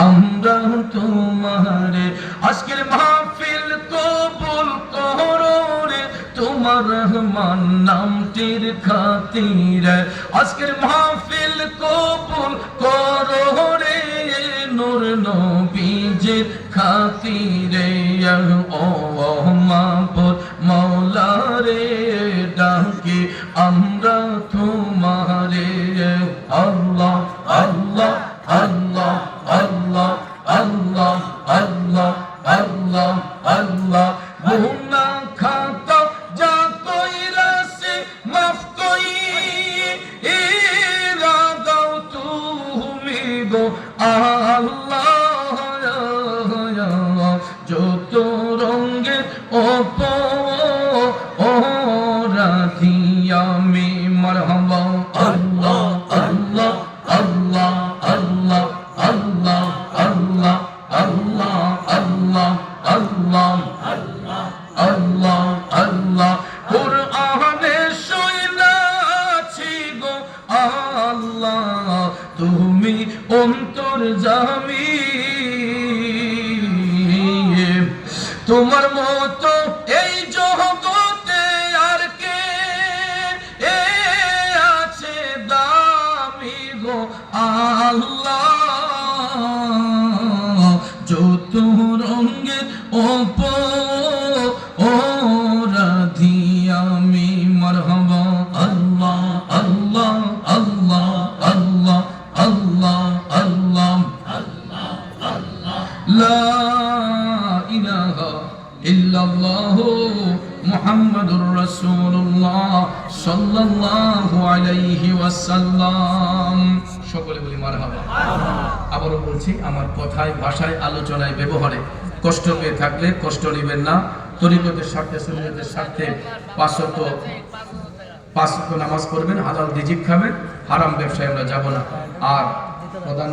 আমরা তোমারে আজকের মাহফিল কবুল করো রে তোমার রহমান নামটির খাতিরে আজকের মাহফিল কবুল করো রে নূর নবীজির খাতিরে ও মাবুদ মাওলা রে ডাকি আমরা তোমারে আল্লাহ আল্লাহ আল্লাহ আল্লাহ আল্লাহ আল্লাহ আল্লাহ আল্লাহ গুনাহ খাতা যা কইরাছি মাফ কইরা দাও তুমি গো আল্লাহ যত রঙের অপরাধী আমি মারহাবা আল্লাহ আল্লাহ আল্লাহ আল্লাহ আল্লাহ আল্লাহ আল্লাহ আল্লাহ আল্লাহ আল্লাহ আল্লাহ কুরআনে শুনাছি গো আল্লাহ তুমি অন্তর্যামী তোমার মতো এই জগতে আর কে আছে দামি গো আল্লাহ যত রঙের অপরাধী আমি মারহাবা আল্লাহ আল্লাহ আল্লাহ আল্লাহ আল্লাহ আল্লাহ আল্লাহ লা ইলাহা ইল্লাল্লাহু মুহাম্মাদুর রাসূলুল্লাহ সাল্লাল্লাহু আলাইহি ওয়াসাল্লাম। সকলে বলি মারহাবা। আবারও বলছি, আমার কথায় ভাষায় আলোচনায় ব্যবহারে কষ্ট পেয়ে থাকলে কষ্ট নেবেন না। তরিকতের স্বার্থে সুন্নতের স্বার্থে পাঁচ ওয়াক্ত নামাজ পড়বেন, হালাল রিজিক খাবেন, হারাম ব্যবসায় আমরা যাব না। আর প্রধান